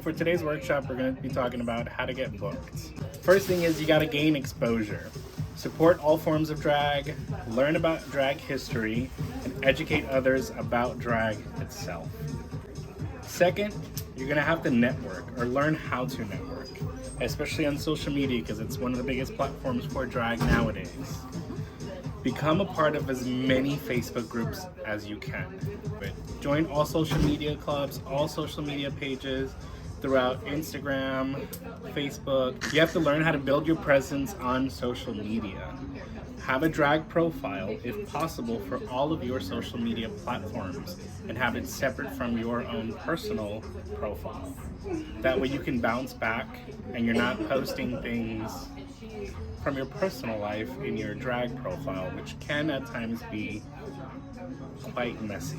for today's workshop, we're going to be talking about how to get booked. First thing is you got to gain exposure. Support all forms of drag, learn about drag history, and educate others about drag itself. Second, you're going to have to network or learn how to network, especially on social media because it's one of the biggest platforms for drag nowadays. Become a part of as many Facebook groups as you can. Join all social media clubs, all social media pages throughout Instagram, Facebook. You have to learn how to build your presence on social media. Have a drag profile, if possible, for all of your social media platforms and have it separate from your own personal profile. That way you can bounce back and you're not posting things from your personal life in your drag profile, which can at times be quite messy.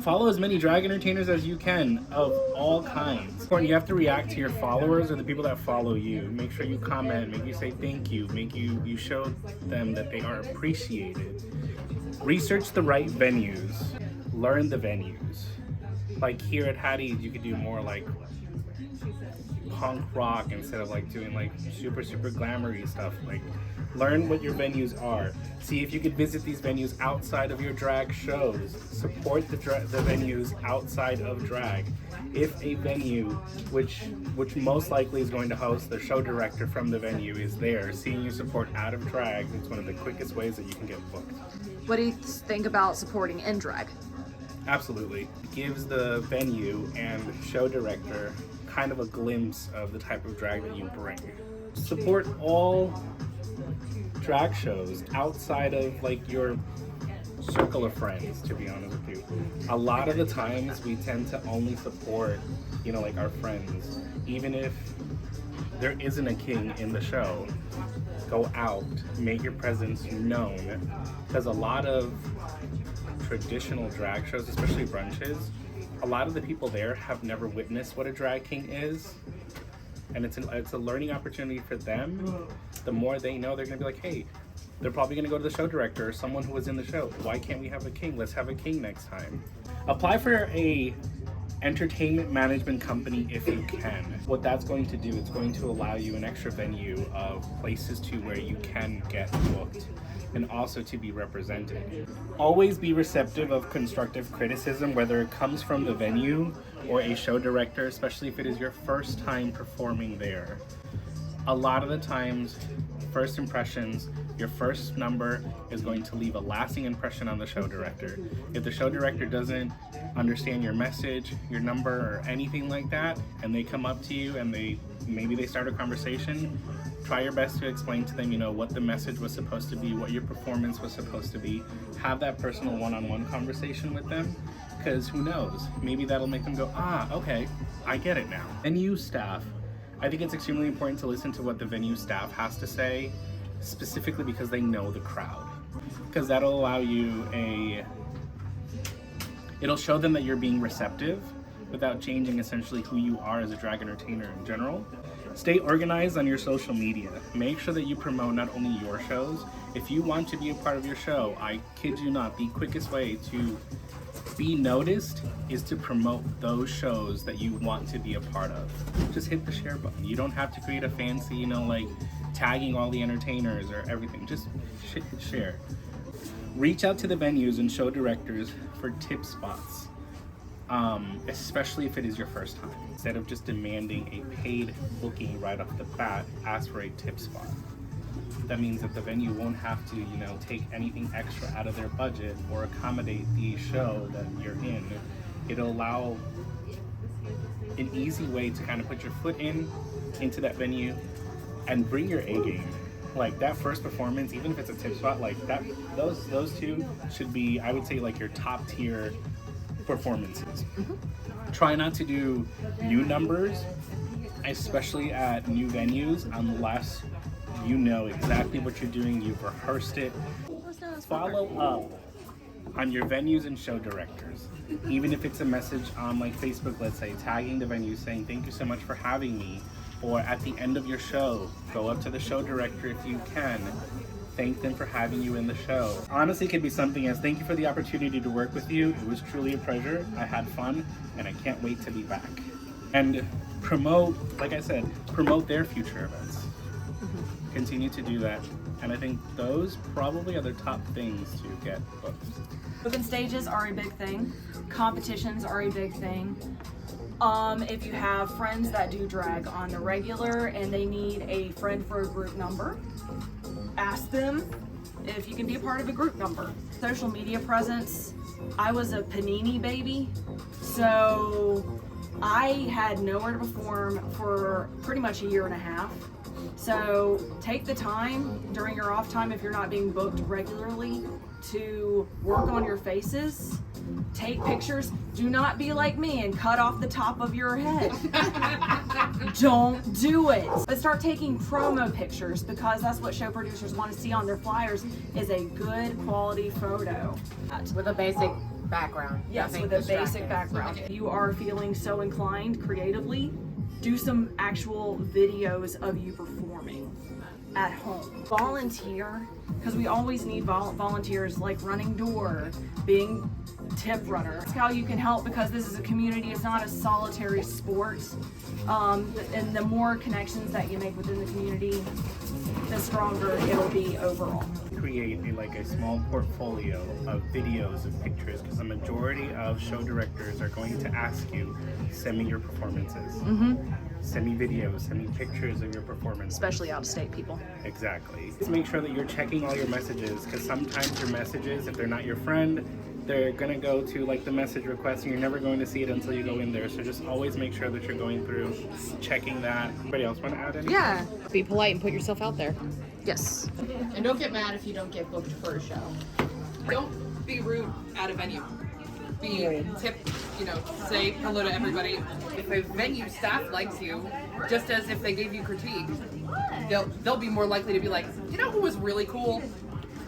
Follow as many drag entertainers as you can of all kinds. You have to react to your followers or the people that follow you. Make sure you comment, make you say thank you, make you show them that they are appreciated. Research the right venues, learn the venues. Like here at Hattie's, you could do more like punk rock instead of like doing like super glamoury stuff. Like learn what your venues are. See if you could visit these venues outside of your drag shows. Support the venues outside of drag. If a venue, which most likely is going to host the show director from the venue, is there, seeing you support out of drag, it's one of the quickest ways that you can get booked. What do you think about supporting in drag? Absolutely. It gives the venue and show director kind of a glimpse of the type of drag that you bring. Support all drag shows outside of like your circle of friends, to be honest with you. A lot of the times we tend to only support, like our friends. Even if there isn't a king in the show, go out, make your presence known. Because a lot of traditional drag shows, especially brunches, a lot of the people there have never witnessed what a drag king is. And it's a learning opportunity for them. The more they know, they're gonna be like, hey, they're probably gonna go to the show director or someone who was in the show. Why can't we have a king? Let's have a king next time. Apply for a entertainment management company if you can. What that's going to do, it's going to allow you an extra venue of places to where you can get booked and also to be represented. Always be receptive of constructive criticism, whether it comes from the venue or a show director, especially if it is your first time performing there. A lot of the times, first impressions, your first number is going to leave a lasting impression on the show director. If the show director doesn't understand your message, your number, or anything like that, and they come up to you and maybe they start a conversation, try your best to explain to them, what the message was supposed to be, what your performance was supposed to be. Have that personal one-on-one conversation with them, because who knows, maybe that'll make them go, okay, I get it now. Venue staff. I think it's extremely important to listen to what the venue staff has to say, specifically because they know the crowd. Because that'll allow you it'll show them that you're being receptive without changing essentially who you are as a drag entertainer in general. Stay organized on your social media. Make sure that you promote not only your shows. If you want to be a part of your show, I kid you not, the quickest way to be noticed is to promote those shows that you want to be a part of. Just hit the share button. You don't have to create a fancy, like tagging all the entertainers or everything. Just hit share. Reach out to the venues and show directors for tip spots, especially if it is your first time. Instead of just demanding a paid booking right off the bat, ask for a tip spot. That means that the venue won't have to, take anything extra out of their budget or accommodate the show that you're in. It'll allow an easy way to kind of put your foot into that venue and bring your A game. Like that first performance, even if it's a tip spot, like that, those two should be, I would say, like your top tier performances. Try not to do new numbers, especially at new venues, unless you know exactly what you're doing, you've rehearsed it. Follow up on your venues and show directors. Even if it's a message on like Facebook, let's say, tagging the venue saying, thank you so much for having me. Or at the end of your show, go up to the show director if you can. Thank them for having you in the show. Honestly, it could be something as, thank you for the opportunity to work with you. It was truly a pleasure. I had fun, and I can't wait to be back. And promote, like I said, promote their future events. Continue to do that. And I think those probably are the top things to get booked. Open stages are a big thing. Competitions are a big thing. If you have friends that do drag on the regular and they need a friend for a group number, ask them if you can be a part of a group number. Social media presence. I was a Panini baby, so I had nowhere to perform for pretty much a year and a half. So take the time during your off time, if you're not being booked regularly, to work on your faces, take pictures. Do not be like me and cut off the top of your head. Don't do it. But start taking promo pictures, because that's what show producers want to see on their flyers, is a good quality photo. With a basic background. Yes, with a basic background. If you are feeling so inclined creatively, do some actual videos of you performing at home. Volunteer, because we always need volunteers, like running door, being tip runner. That's how you can help, because this is a community. It's not a solitary sport. And the more connections that you make within the community, the stronger it'll be overall. Create a small portfolio of videos, of pictures, because the majority of show directors are going to ask you, send me your performances. Send me videos, send me pictures of your performance. Especially out-of-state people. Exactly. Just make sure that you're checking all your messages, because sometimes your messages, if they're not your friend, they're gonna go to the message request, and you're never going to see it until you go in there. So just always make sure that you're going through, checking that. Anybody else want to add anything? Yeah. Be polite and put yourself out there. Yes. And don't get mad if you don't get booked for a show. Don't be rude at a venue. Be tip, say hello to everybody. If a venue staff likes you, just as if they gave you critique, they'll be more likely to be like, you know who was really cool?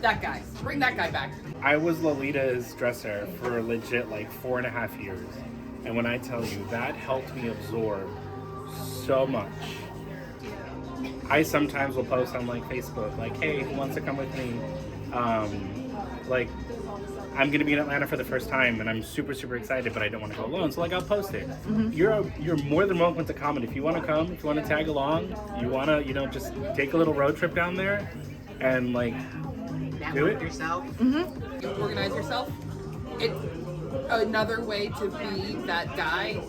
That guy. Bring that guy back. I was Lolita's dresser for legit 4.5 years. And when I tell you, that helped me absorb so much. I sometimes will post on Facebook, hey, who wants to come with me? I'm gonna be in Atlanta for the first time, and I'm super, super excited, but I don't want to go alone. So I'll post it. You're more than welcome to come, and if you want to come, if you want to tag along, you want to, just take a little road trip down there, and do it yourself. You organize yourself. It's another way to be that guy,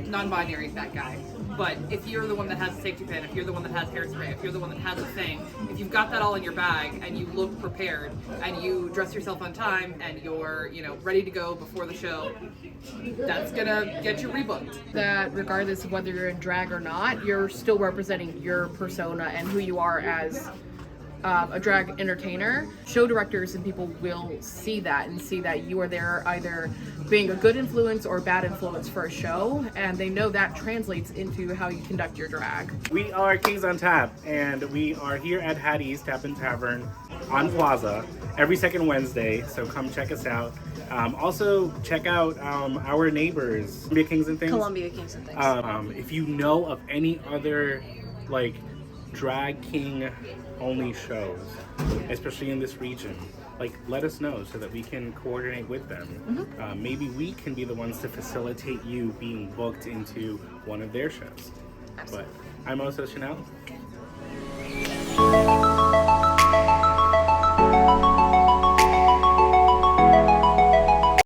non-binary that guy. But if you're the one that has a safety pin, if you're the one that has hairspray, if you're the one that has a thing, if you've got that all in your bag and you look prepared and you dress yourself on time and you're, ready to go before the show, that's gonna get you rebooked. That regardless of whether you're in drag or not, you're still representing your persona and who you are as a drag entertainer. Show directors and people will see that and see that you are there either being a good influence or bad influence for a show, and they know that translates into how you conduct your drag. We are Kings on Tap, and we are here at Hattie's Tap and Tavern on Plaza every second Wednesday, so come check us out. Also, check out our neighbors, Columbia Kings and Things. Columbia Kings and Things. If you know of any other drag king only shows, especially in this region, let us know so that we can coordinate with them. Maybe we can be the ones to facilitate you being booked into one of their shows. Absolutely. But I'm Oso Chanel.